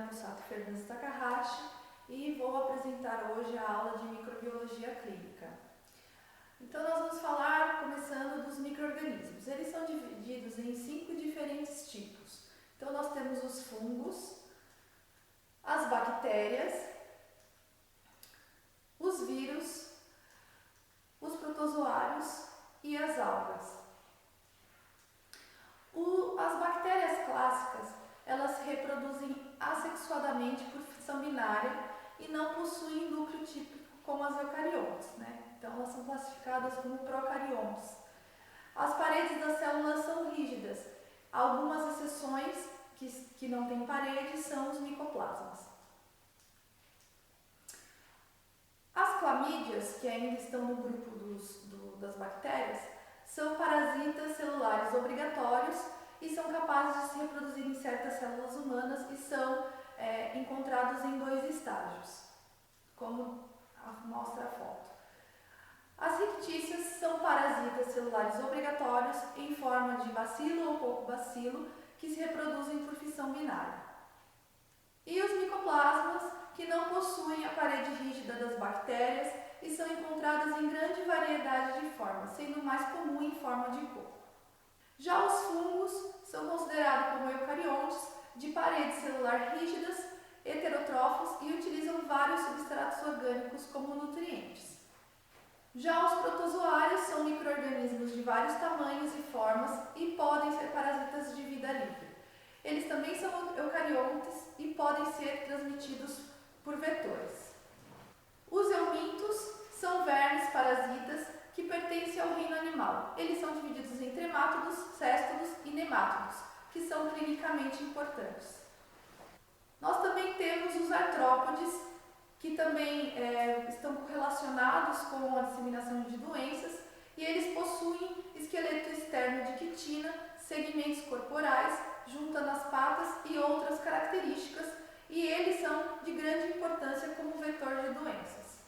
Bussato Fernandes Takahashi e vou apresentar hoje a aula de microbiologia clínica. Então nós vamos falar, começando, dos micro-organismos. Eles são divididos em 5 diferentes tipos. Então nós temos os fungos, as bactérias, os vírus, os protozoários e as algas. As bactérias clássicas, elas se reproduzem assexuadamente por fissão binária e não possuem núcleo típico como as eucariontes, Então elas são classificadas como procariontes. As paredes das células são rígidas. Algumas exceções que não têm parede são os micoplasmas. As clamídias, que ainda estão no grupo das bactérias, são parasitas celulares obrigatórios e são capazes de se reproduzir em certas células humanas e são encontrados em 2 estágios, como mostra a foto. As rictícias são parasitas celulares obrigatórios em forma de bacilo ou cocobacilo que se reproduzem por fissão binária. E os micoplasmas, que não possuem a parede rígida das bactérias e são encontradas em grande variedade de formas, sendo mais comum em forma de coco. Já os fungos são considerados como eucariontes de paredes celular rígidas, heterotrófos e utilizam vários substratos orgânicos como nutrientes. Já os protozoários são micro-organismos de vários tamanhos e formas e podem ser parasitas de vida livre. Eles também são eucariontes e podem ser transmitidos por vetores. Os eumintos são vermes parasitas que pertencem ao reino animal. Eles são divididos em tremátodos, céstodos e nemátodos, que são clinicamente importantes. Nós também temos os artrópodes, que também estão correlacionados com a disseminação de doenças, e eles possuem esqueleto externo de quitina, segmentos corporais, junta nas patas e outras características, e eles são de grande importância como vetor de doenças.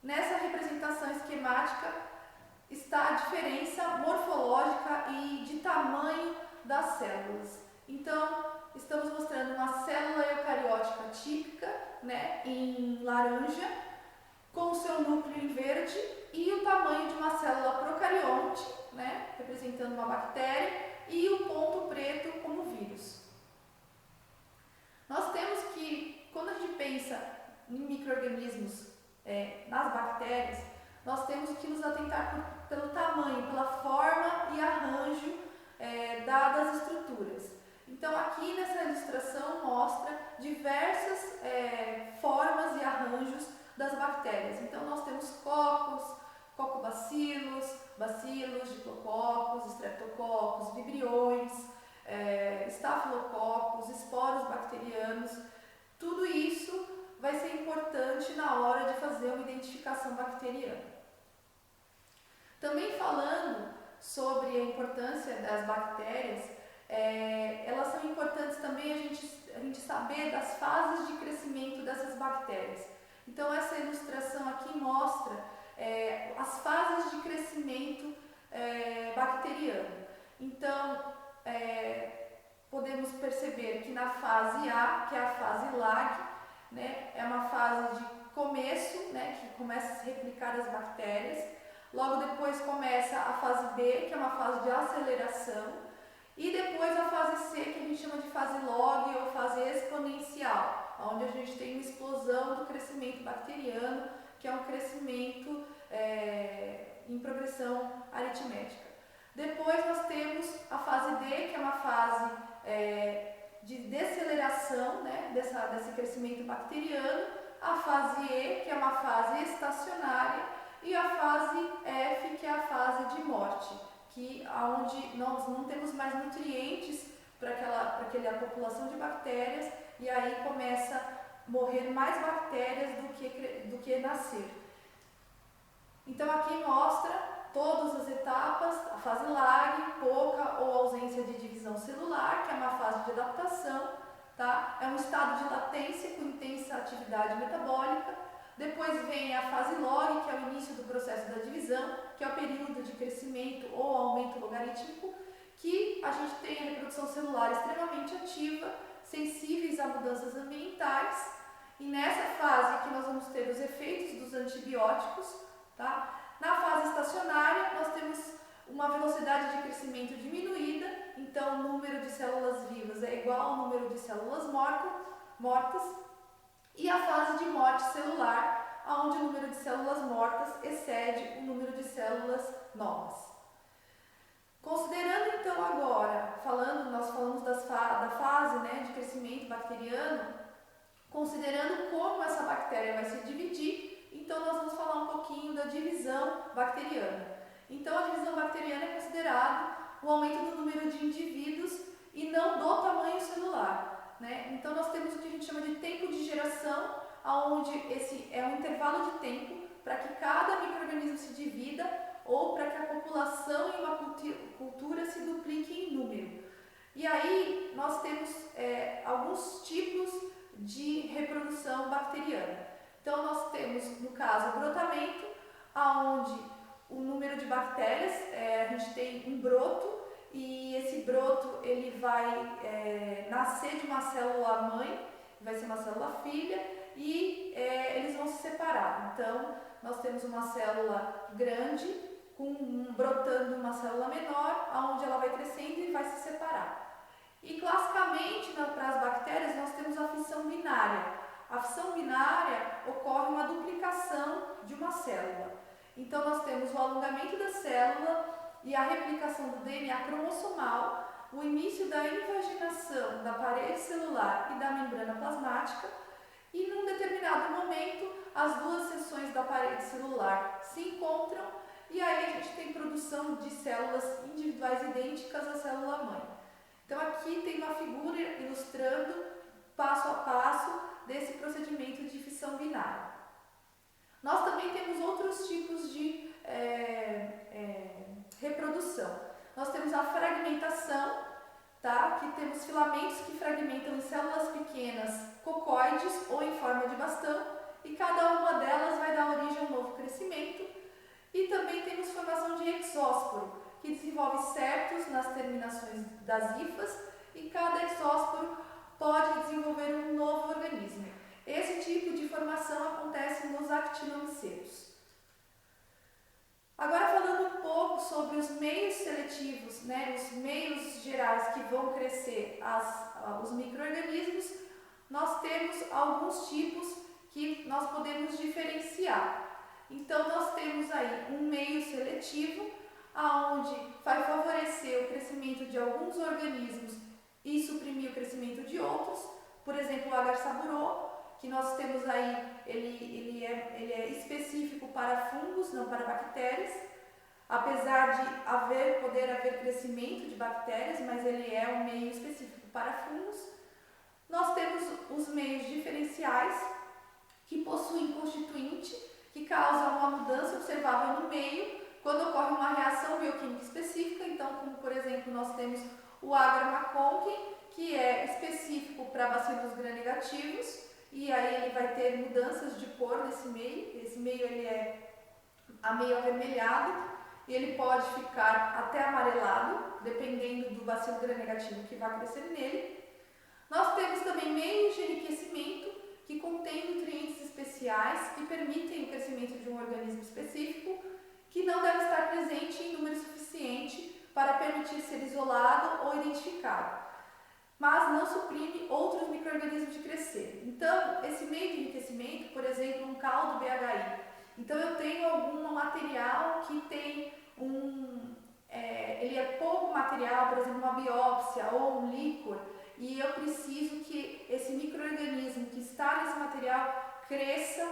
Nessa representação esquemática está a diferença morfológica e de tamanho das células. Então, estamos mostrando uma célula eucariótica típica, em laranja, com o seu núcleo em verde, e o tamanho de uma célula procarionte, representando uma bactéria, e o ponto preto como vírus. Nós temos que, quando a gente pensa em micro-organismos nas bactérias, nós temos que nos atentar pelo tamanho, pela forma e arranjo das estruturas. Então, aqui nessa ilustração mostra diversas formas e arranjos das bactérias. Então, nós temos cocos, cocobacilos, bacilos, diplococos, streptococos, vibriões, estafilococos, esporos bacterianos. Tudo isso vai ser importante na hora de fazer uma identificação bacteriana. Também falando sobre a importância das bactérias, elas são importantes também a gente saber das fases de crescimento dessas bactérias. Então essa ilustração aqui mostra as fases de crescimento bacteriano. Então podemos perceber que na fase A, que é a fase lag, é uma fase de começo, que começa a se replicar as bactérias. Logo depois começa a fase B, que é uma fase de aceleração. E depois a fase C, que a gente chama de fase log ou fase exponencial, onde a gente tem uma explosão do crescimento bacteriano, que é um crescimento em progressão aritmética. Depois nós temos a fase D, que é uma fase de deceleração desse crescimento bacteriano, a fase E, que é uma fase estacionária, e a fase F, que é a fase de morte, onde nós não temos mais nutrientes para aquela população de bactérias, e aí começa a morrer mais bactérias do que nascer. Então aqui mostra todas as etapas, a fase lag, pouca ou ausência de divisão celular, que é uma fase de adaptação, É um estado de latência com intensa atividade metabólica. Depois vem a fase log, que é o início do processo da divisão, que é o período de crescimento ou aumento logarítmico, que a gente tem a reprodução celular extremamente ativa, sensíveis a mudanças ambientais, e nessa fase que nós vamos ter os efeitos dos antibióticos, tá? Na fase estacionária, nós temos uma velocidade de crescimento diminuída, então o número de células vivas é igual ao número de células mortas, e a fase de morte celular, onde o número de células mortas excede o número de células novas. Considerando então agora, nós falamos da fase, né, de crescimento bacteriano, considerando como essa bactéria vai se dividir, então nós vamos falar um pouquinho da divisão bacteriana. Então a divisão bacteriana é considerado o aumento do número de indivíduos e não do tamanho celular, né? Então nós temos o que a gente chama de tempo de geração, onde esse é um intervalo de tempo para que cada micro-organismo se divida ou para que a população em uma cultura se duplique em número. E aí nós temos alguns tipos de reprodução bacteriana. Então nós temos, no caso, o brotamento, onde o número de bactérias, a gente tem um broto, e esse broto ele vai nascer de uma célula mãe, vai ser uma célula filha, e eles vão se separar. Então nós temos uma célula grande brotando uma célula menor, onde ela vai crescendo e vai se separar. E classicamente para as bactérias nós temos a fissão binária. A fissão binária ocorre uma duplicação de uma célula. Então nós temos o alongamento da célula e a replicação do DNA cromossomal, o início da invaginação da parede celular e da membrana plasmática, e num determinado momento as duas seções da parede celular se encontram e aí a gente tem produção de células individuais idênticas à célula mãe. Então aqui tem uma figura ilustrando passo a passo desse procedimento de fissão binária. Nós também temos outros tipos de reprodução. Nós temos a fragmentação, tá? Que temos filamentos que fragmentam em células pequenas, cocóides ou em forma de bastão, e cada uma delas vai dar origem a um novo crescimento. E também temos formação de exósporo, que desenvolve septos nas terminações das hifas, e cada exósporo pode desenvolver um novo organismo. Esse tipo de formação acontece nos actinomicetos. Agora falando um pouco sobre os meios seletivos, né, os meios gerais que vão crescer os micro-organismos, nós temos alguns tipos que nós podemos diferenciar. Então nós temos aí um meio seletivo, onde vai favorecer o crescimento de alguns organismos e suprimir o crescimento de outros. Por exemplo, o agar saburô, que nós temos aí, ele é específico para fungos, não para bactérias, apesar de poder haver crescimento de bactérias, mas ele é um meio específico para fungos. Nós temos os meios diferenciais, que possuem constituinte, que causam uma mudança observável no meio, quando ocorre uma reação bioquímica específica. Então, como por exemplo, nós temos o agar maconkin, que é específico para bacilos gram-negativos, e aí ele vai ter mudanças de cor nesse meio. Esse meio ele é meio avermelhado e ele pode ficar até amarelado, dependendo do bacilo gram-negativo que vai crescer nele. Nós temos também meios de enriquecimento que contêm nutrientes especiais que permitem o crescimento de um organismo específico, que não deve estar presente em número suficiente para permitir ser isolado ou identificado, mas não suprime outros micro-organismos de crescer. Então, esse meio de enriquecimento, por exemplo, um caldo BHI. Então, eu tenho algum material que tem ele é pouco material, por exemplo, uma biópsia ou um líquor, e eu preciso que esse micro-organismo que está nesse material cresça,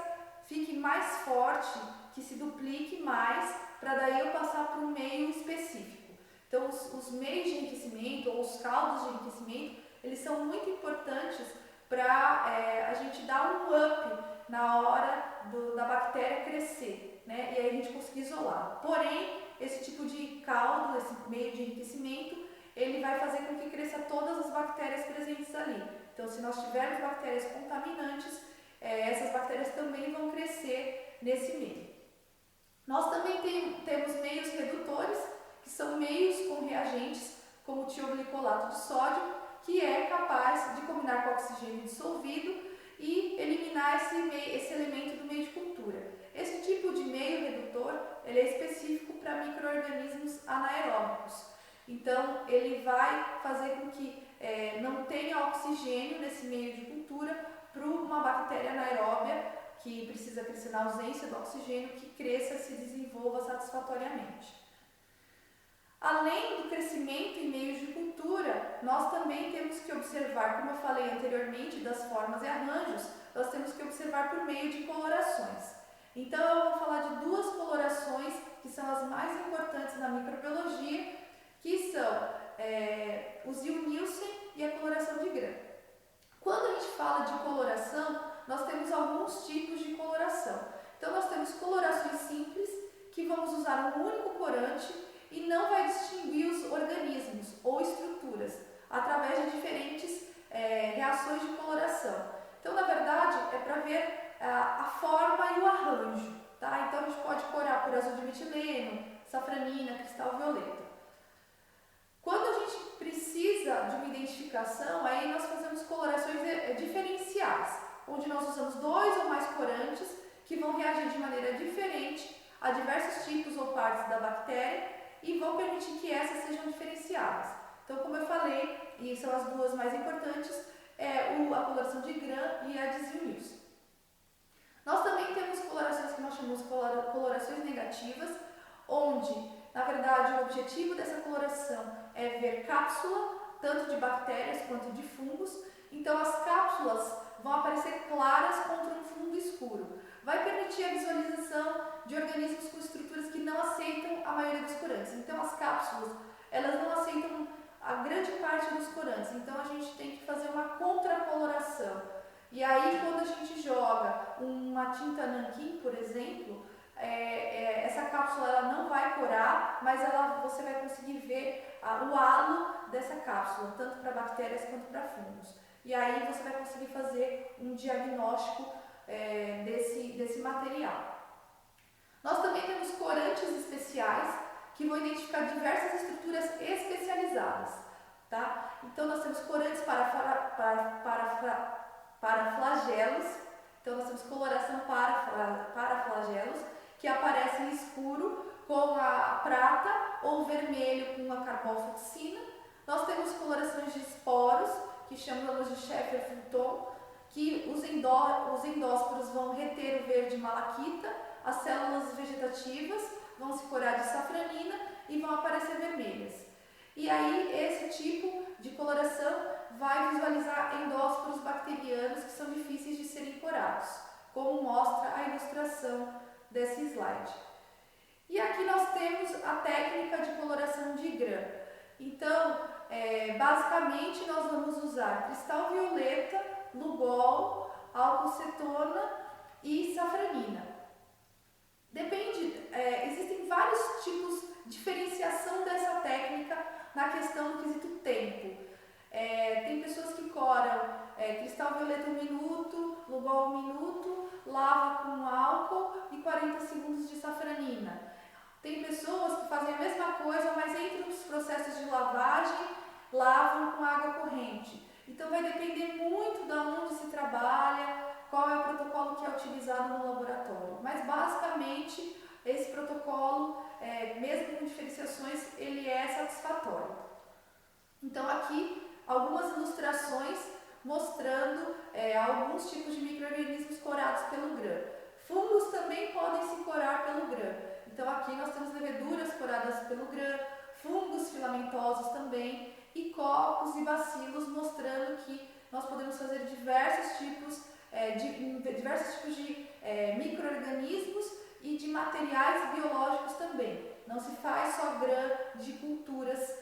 fique mais forte, que se duplique mais, para daí eu passar para um meio específico. Então, os meios de enriquecimento ou os caldos de enriquecimento, eles são muito importantes para a gente dar um up na hora da bactéria crescer, né? E aí a gente conseguir isolar. Porém, esse tipo de caldo, esse meio de enriquecimento, ele vai fazer com que cresça todas as bactérias presentes ali. Então, se nós tivermos bactérias contaminantes, essas bactérias também vão crescer nesse meio. Nós também temos meios redutores, que são meios com reagentes, como o tioglicolato de sódio, que é capaz de combinar com oxigênio dissolvido e eliminar esse elemento do meio de cultura. Esse tipo de meio redutor ele é específico para micro-organismos anaeróbicos. Então, ele vai fazer com que não tenha oxigênio nesse meio de cultura para uma bactéria anaeróbia que precisa crescer na ausência do oxigênio, que cresça e se desenvolva satisfatoriamente. Além do crescimento em meios de cultura, nós também temos que observar, como eu falei anteriormente, das formas e arranjos, nós temos que observar por meio de colorações. Então, eu vou falar de duas colorações que são as mais importantes na microbiologia, que são o Ziel-Nielsen e a coloração de Gram. Quando a gente fala de coloração, nós temos alguns tipos de coloração. Então, nós temos colorações simples, que vamos usar um único corante e não vai distinguir os organismos ou estruturas através de diferentes reações de coloração. Então, na verdade, é para ver a forma e o arranjo. Tá? Então, a gente pode corar por azul de metileno, safranina, cristal violeta. Quando a gente precisa de uma identificação, aí nós fazemos colorações diferenciais, onde nós usamos 2 ou mais corantes que vão reagir de maneira diferente a diversos tipos ou partes da bactéria e vão permitir que essas sejam diferenciadas. Então, como eu falei, e são as duas mais importantes, a coloração de Gram e a de Ziel-Nielsen. Nós também temos colorações que nós chamamos de colorações negativas, onde, na verdade, o objetivo dessa coloração é ver cápsula, tanto de bactérias quanto de fungos. Então, as cápsulas vão aparecer claras contra um fundo escuro. Vai permitir a visualização de organismos com estruturas que não aceitam a maioria dos corantes. Então, as cápsulas, elas não aceitam a grande parte dos corantes. Então, a gente tem que fazer uma contracoloração. E aí, quando a gente joga uma tinta nanquim, por exemplo, essa cápsula ela não vai corar, mas você vai conseguir ver o halo dessa cápsula, tanto para bactérias quanto para fungos. E aí você vai conseguir fazer um diagnóstico desse material. Nós também temos corantes especiais que vão identificar diversas estruturas especializadas. Tá? Então nós temos corantes para flagelos, então nós temos coloração para flagelos, que aparecem escuro com a prata ou vermelho com a carbonfluoxina. Nós temos colorações de esporos, que chamamos de Sheffer-Fulton, que os endósporos vão reter o verde malaquita, as células vegetativas vão se corar de safranina e vão aparecer vermelhas. E aí esse tipo de coloração vai visualizar endósporos bacterianos que são difíceis de serem corados, como mostra a ilustração desse slide. E aqui nós temos a técnica de coloração de Gram. Então, basicamente nós vamos usar cristal violeta, Lugol, álcool cetona e safranina. Existem vários tipos de diferenciação dessa técnica na questão do quesito tempo. Tem pessoas que coram cristal violeta 1 minuto, Lugol 1 minuto, lava com álcool e 40 segundos de safranina. Tem pessoas que fazem a mesma coisa, mas entre os processos de lavagem, lavam com água corrente. Então vai depender muito de onde se trabalha, qual é o protocolo que é utilizado no laboratório. Mas basicamente esse protocolo, mesmo com diferenciações, ele é satisfatório. Então aqui algumas ilustrações mostrando alguns tipos de micro-organismos corados pelo Gram. Fungos também podem se corar pelo Gram. Então aqui nós temos leveduras coradas pelo Gram, fungos filamentosos também, e cocos e bacilos, mostrando que nós podemos fazer diversos tipos de micro-organismos e de materiais biológicos também. Não se faz só Gram de culturas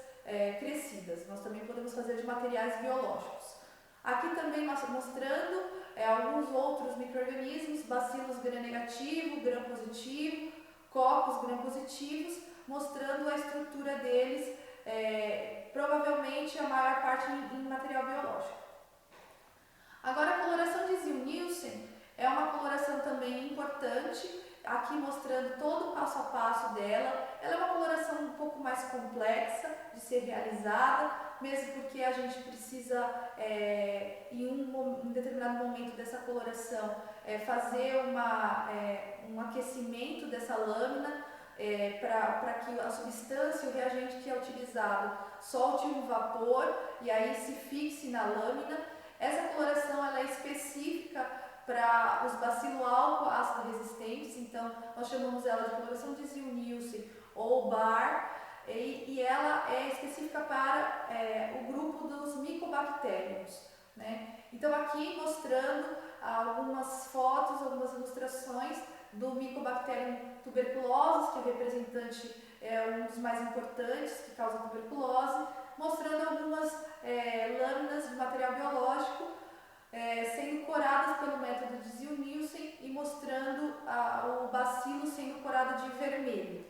crescidas, nós também podemos fazer de materiais biológicos. Aqui também mostrando alguns outros micro-organismos, bacilos Gram negativo, Gram positivo, cocos Gram positivos, mostrando a estrutura deles, provavelmente a maior parte em material biológico. Agora, a coloração de Ziel-Nielsen é uma coloração também importante, aqui mostrando todo o passo a passo dela. Ela é uma coloração um pouco mais complexa, de ser realizada, mesmo porque a gente precisa, em um determinado momento dessa coloração, fazer um aquecimento dessa lâmina, para que a substância, o reagente que é utilizado, solte um vapor e aí se fixe na lâmina. Essa coloração ela é específica para os bacilo-álcool ácido resistentes, então nós chamamos ela de coloração de Ziehl-Neelsen ou Barr, e ela é específica para o grupo dos Mycobacteriums, né? Então aqui mostrando algumas fotos, algumas ilustrações do Mycobacterium tuberculosis, que é representante, um dos mais importantes que causa tuberculose, mostrando algumas lâminas de material biológico sendo coradas pelo método de Ziehl-Neelsen e mostrando o bacilo sendo corado de vermelho.